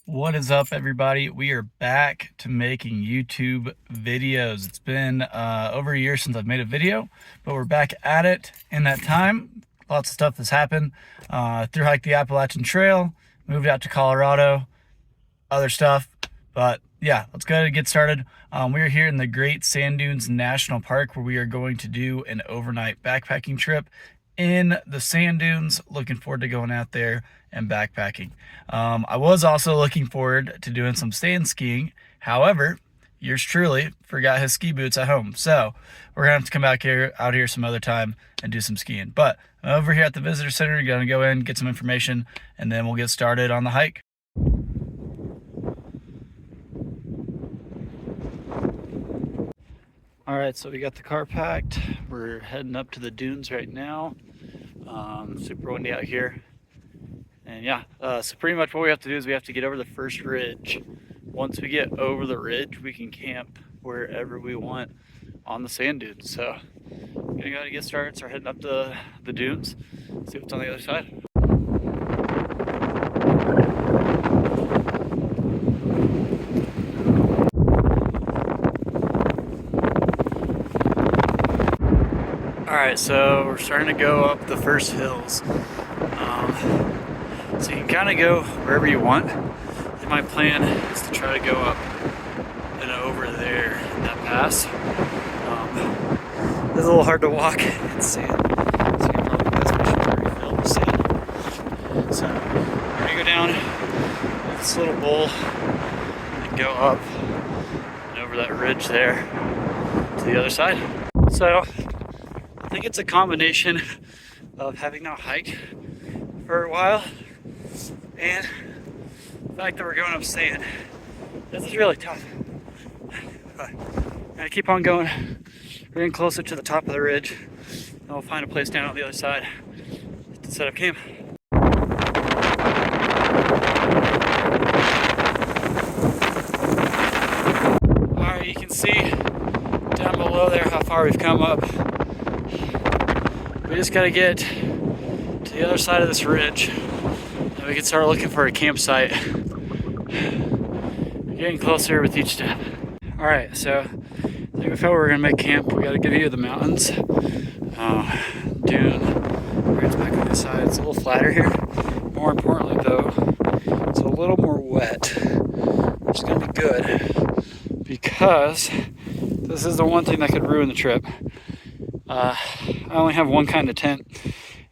What is up, everybody? We are back to making YouTube videos. It's been over a year since I've made a video, but we're back at it. In that time, lots of stuff has happened. Through hiked the Appalachian Trail, moved out to Colorado, other stuff. But yeah, let's go ahead and get started. We are here in the Great Sand Dunes National Park, where we are going to do an overnight backpacking trip in the sand dunes. Looking forward to going out there and backpacking. I was also looking forward to doing some sand skiing. However, yours truly forgot his ski boots at home, so we're gonna have to come back out here some other time and do some skiing. But over here at the visitor center, you're gonna go in, get some information, and then we'll get started on the hike. All right, so we got the car packed. We're heading up to the dunes right now. Super windy out here. And yeah, so pretty much what we have to do is we have to get over the first ridge. Once we get over the ridge, we can camp wherever we want on the sand dunes. So we're gonna go to get started, start heading up the dunes, see what's on the other side. Alright, so we're starting to go up the first hills. So you can kind of go wherever you want. My plan is to try to go up and over there in that pass. It's a little hard to walk in sand, so you probably best make sure you fill with sand. So we're gonna go down this little bowl and go up and over that ridge there to the other side. So I think it's a combination of having not hiked for a while and the fact that we're going up sand. This is really tough. But I'm gonna keep on going. We're getting closer to the top of the ridge, and we'll find a place down on the other side to set up camp. Alright, you can see down below there how far we've come up. We just gotta get to the other side of this ridge, and we can start looking for a campsite. We're getting closer with each step. All right, so I think we felt we were gonna make camp. We got a good view of the mountains. Dune, where it's back on this side. It's a little flatter here. More importantly though, it's a little more wet, which is gonna be good because this is the one thing that could ruin the trip. I only have one kind of tent,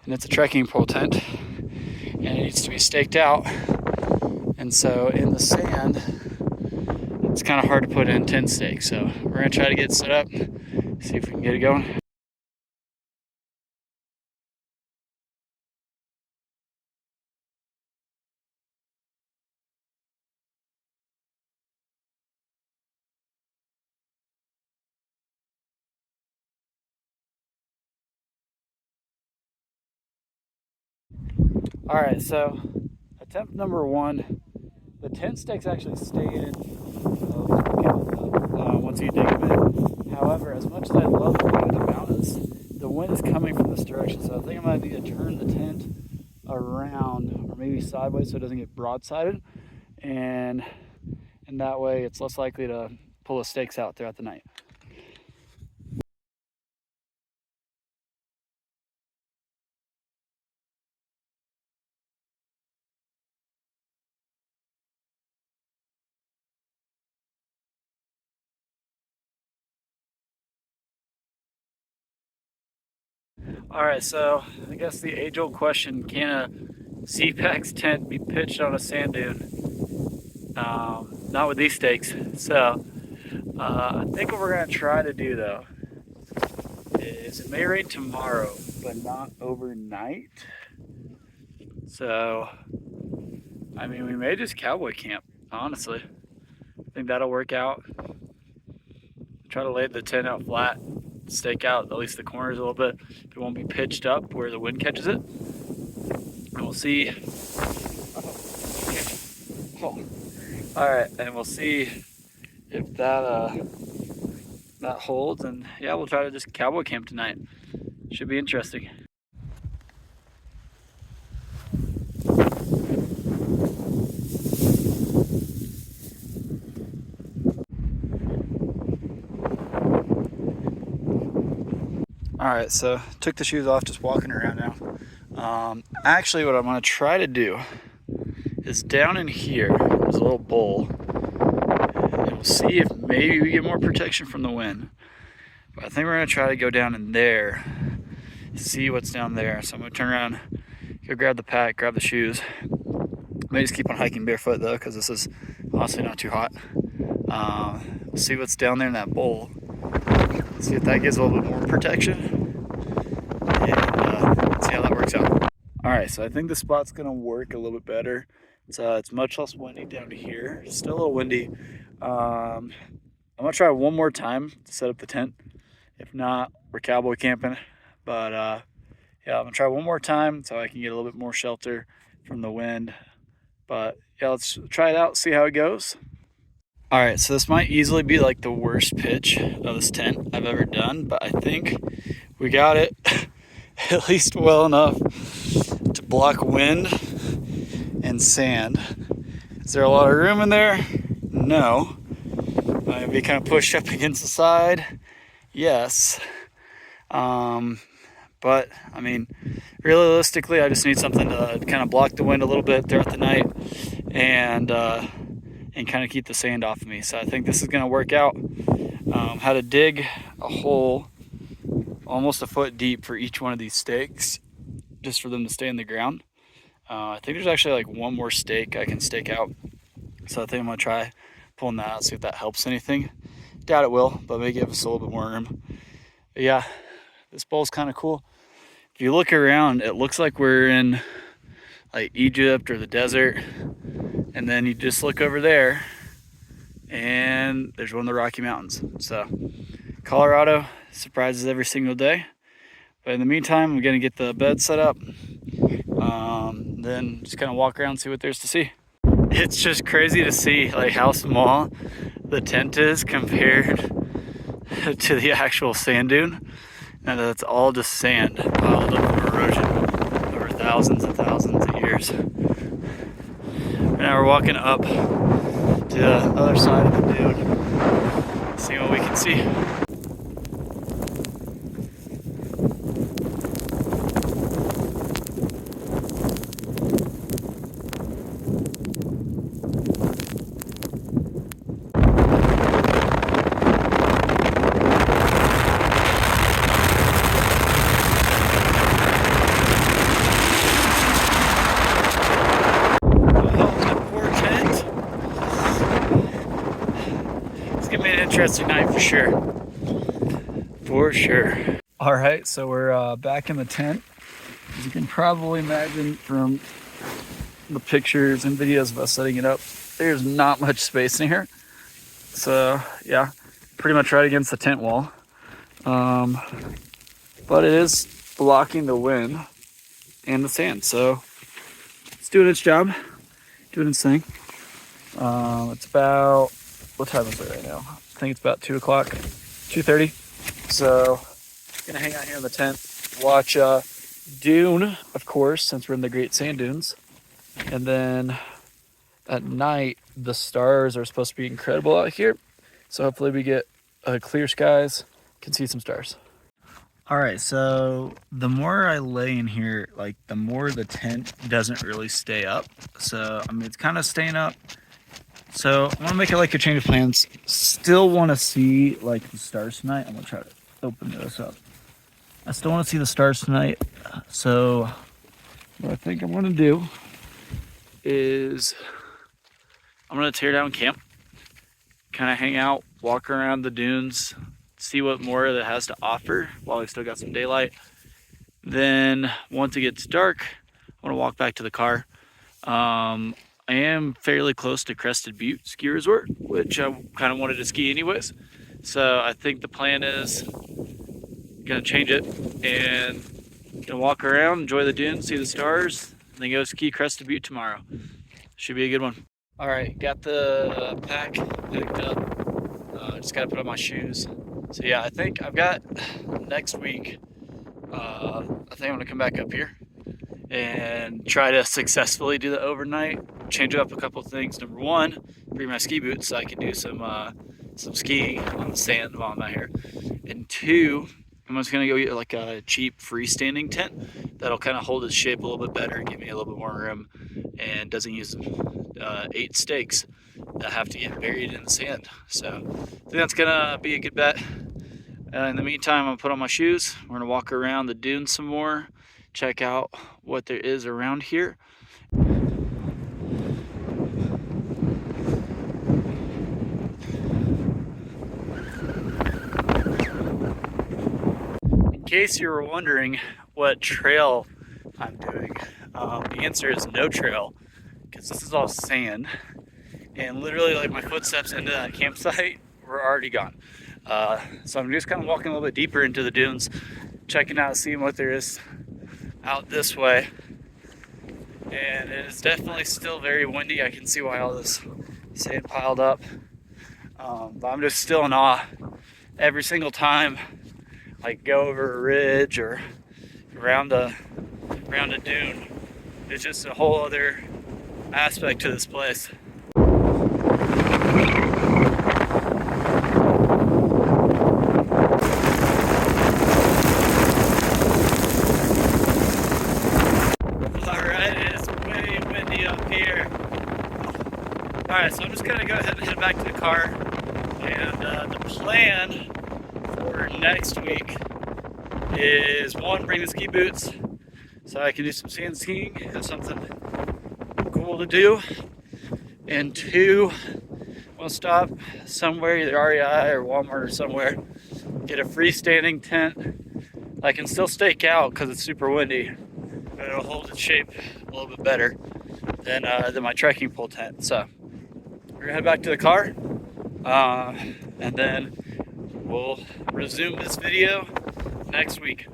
and it's a trekking pole tent, and it needs to be staked out. And so in the sand, it's kind of hard to put in tent stakes. So we're gonna try to get it set up, see if we can get it going. All right, so attempt number one, the tent stakes actually stay in once you dig them in. However, as much as I love the view of the mountains, the wind is coming from this direction, so I think I'm gonna need to turn the tent around, or maybe sideways, so it doesn't get broadsided, and that way it's less likely to pull the stakes out throughout the night. All right, so I guess the age-old question, can a CPAC's tent be pitched on a sand dune? Not with these stakes. So I think what we're gonna try to do though is, it may rain tomorrow, but not overnight. So, I mean, we may just cowboy camp, honestly. I think that'll work out. Try to lay the tent out flat, stake out at least the corners a little bit. It won't be pitched up where the wind catches it. And we'll see. Oh. All right, and we'll see if that holds. And yeah, we'll try to just cowboy camp tonight. Should be interesting. All right, so took the shoes off, just walking around now. Actually, what I'm gonna try to do is down in here, there's a little bowl, and we'll see if maybe we get more protection from the wind. But I think we're gonna try to go down in there, see what's down there. So I'm gonna turn around, go grab the pack, grab the shoes. May just keep on hiking barefoot though, because this is honestly not too hot. We'll see what's down there in that bowl. See if that gives a little bit more protection, and see how that works out. All right, so I think the spot's gonna work a little bit better. It's much less windy down here. Still a little windy. I'm gonna try one more time to set up the tent. If not, we're cowboy camping. But yeah, I'm gonna try one more time so I can get a little bit more shelter from the wind. But yeah, let's try it out, see how it goes. All right, so this might easily be like the worst pitch of this tent I've ever done, but I think we got it at least well enough to block wind and sand. Is there a lot of room in there? No. Might be kind of pushed up against the side. Yes. But I mean, realistically, I just need something to kind of block the wind a little bit throughout the night and kind of keep the sand off of me. So I think this is going to work out. How to dig a hole almost a foot deep for each one of these stakes, just for them to stay in the ground. I think there's actually like one more stake I can stake out. So I think I'm going to try pulling that out, see if that helps anything. Doubt it will, but maybe give us a little bit more room. But yeah, this bowl's kind of cool. If you look around, it looks like we're in like Egypt or the desert. And then you just look over there and there's one of the Rocky Mountains. So Colorado surprises every single day. But in the meantime, we're gonna get the bed set up. Then just kind of walk around and see what there's to see. It's just crazy to see like how small the tent is compared to the actual sand dune. And it's all just sand piled up from erosion over thousands and thousands of years. And now we're walking up to the other side of the dune, seeing what we can see. Interesting night for sure. For sure. All right, so we're back in the tent. As you can probably imagine from the pictures and videos of us setting it up, there's not much space in here. So yeah, pretty much right against the tent wall. But it is blocking the wind and the sand. So it's doing its job, doing its thing. It's about, what time is it right now? I think it's about 2 o'clock, 2:30. So gonna hang out here in the tent, watch Dune, of course, since we're in the Great Sand Dunes. And then at night, the stars are supposed to be incredible out here. So hopefully we get clear skies, can see some stars. All right, so the more I lay in here, like the more the tent doesn't really stay up. So, I mean, it's kind of staying up. So I want to make it like a change of plans. Still want to see like the stars tonight. I'm going to try to open this up. I still want to see the stars tonight. So what I think I'm going to do is I'm going to tear down camp, kind of hang out, walk around the dunes, see what more it has to offer while we still got some daylight. Then once it gets dark, I want to walk back to the car. I am fairly close to Crested Butte Ski Resort, which I kind of wanted to ski anyways. So I think the plan is gonna change it and gonna walk around, enjoy the dunes, see the stars, and then go ski Crested Butte tomorrow. Should be a good one. All right, got the pack picked up. Just gotta put on my shoes. So yeah, I think I've got next week. I think I'm gonna come back up here and try to successfully do the overnight, change up a couple of things. Number one, bring my ski boots so I can do some skiing on the sand while I'm out here. And two, I'm just gonna go get like a cheap freestanding tent that'll kind of hold its shape a little bit better, give me a little bit more room, and doesn't use 8 stakes that have to get buried in the sand. So I think that's gonna be a good bet. In the meantime, I'm gonna put on my shoes. We're gonna walk around the dunes some more, check out what there is around here. In case you were wondering what trail I'm doing, the answer is no trail, because this is all sand, and literally like my footsteps into that campsite were already gone. So I'm just kind of walking a little bit deeper into the dunes, checking out, seeing what there is out this way. And it is definitely still very windy. I can see why all this sand piled up. But I'm just still in awe every single time I go over a ridge or around a dune. It's just a whole other aspect to this place. Alright, so I'm just gonna go ahead and head back to the car, and the plan for next week is 1, bring the ski boots so I can do some sand skiing, have something cool to do, and 2, we'll stop somewhere, either REI or Walmart or somewhere, get a freestanding tent. I can still stake out because it's super windy, but it'll hold its shape a little bit better than my trekking pole tent. So we're gonna head back to the car, and then we'll resume this video next week.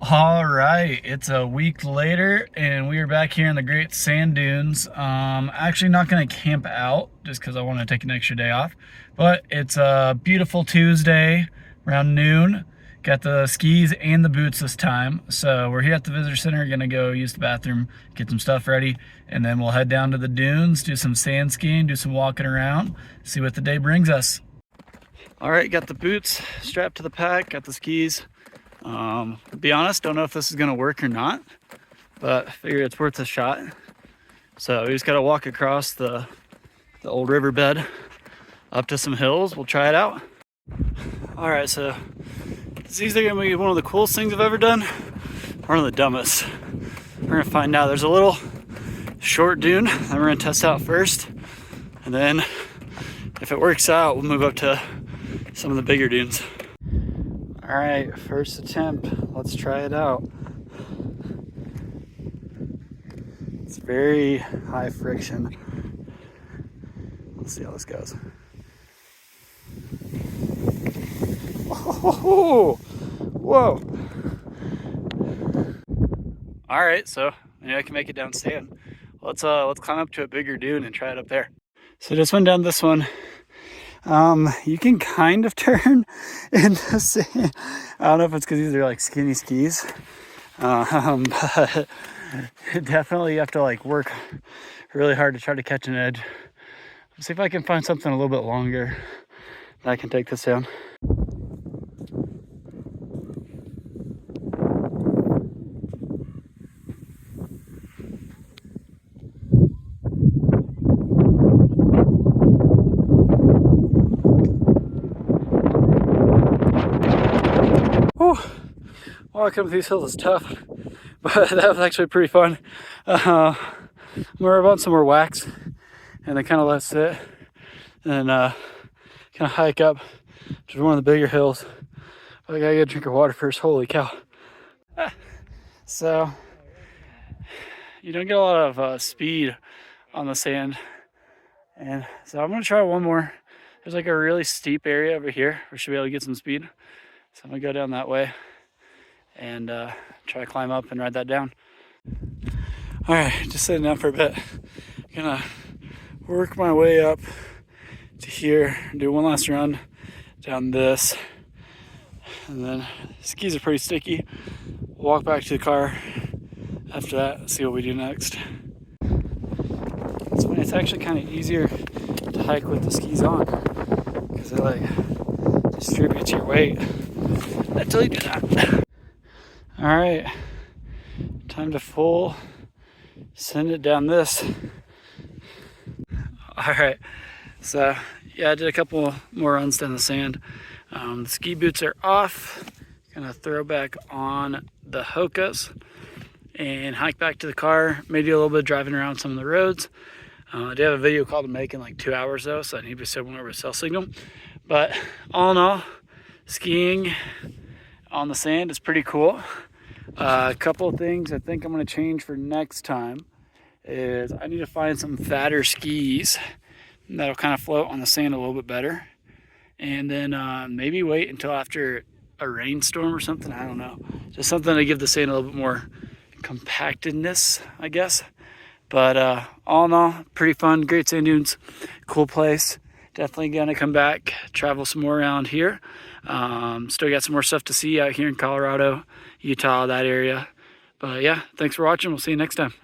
All right, it's a week later and we are back here in the Great Sand Dunes. Actually not gonna camp out just because I want to take an extra day off, but it's a beautiful Tuesday around noon. Got the skis and the boots this time. So we're here at the visitor center, gonna go use the bathroom, get some stuff ready, and then we'll head down to the dunes, do some sand skiing, do some walking around, see what the day brings us. All right, got the boots strapped to the pack, got the skis. To be honest, don't know if this is gonna work or not, but I figure it's worth a shot. So we just gotta walk across the old riverbed up to some hills. We'll try it out. All right, so it's either gonna be one of the coolest things I've ever done, or one of the dumbest. We're gonna find out. There's a little short dune that we're gonna test out first, and then if it works out, we'll move up to some of the bigger dunes. All right, first attempt. Let's try it out. It's very high friction. Let's see how this goes. Oh, whoa. All right, so maybe I can make it down sand. Let's climb up to a bigger dune and try it up there. So just went down this one. You can kind of turn into sand. I don't know if it's because these are like skinny skis, but definitely you have to like work really hard to try to catch an edge. Let's see if I can find something a little bit longer that I can take this down. Walking up these hills is tough, but that was actually pretty fun. We're about some more wax, and then kind of let it sit, and kind of hike up to one of the bigger hills. But I gotta get a drink of water first. Holy cow! So you don't get a lot of speed on the sand, and so I'm gonna try one more. There's like a really steep area over here. We should be able to get some speed, so I'm gonna go down that way and try to climb up and ride that down. All right, just sitting down for a bit. Gonna work my way up to here, do one last run down this, and then skis are pretty sticky. Walk back to the car after that, see what we do next. It's actually kind of easier to hike with the skis on because it like distributes your weight until you do that. All right, time to full send it down this. All right, so yeah, I did a couple more runs down the sand. The ski boots are off. Gonna throw back on the Hokas and hike back to the car. Maybe a little bit of driving around some of the roads. I did have a video call to make in like 2 hours though, so I need to be somewhere with cell signal. But all in all, skiing on the sand is pretty cool. A couple of things I think I'm gonna change for next time is I need to find some fatter skis that'll kind of float on the sand a little bit better. And then maybe wait until after a rainstorm or something, I don't know. Just something to give the sand a little bit more compactedness, I guess. But all in all, pretty fun, great sand dunes, cool place. Definitely gonna come back, travel some more around here. Still got some more stuff to see out here in Colorado, Utah, that area. But yeah, thanks for watching. We'll see you next time.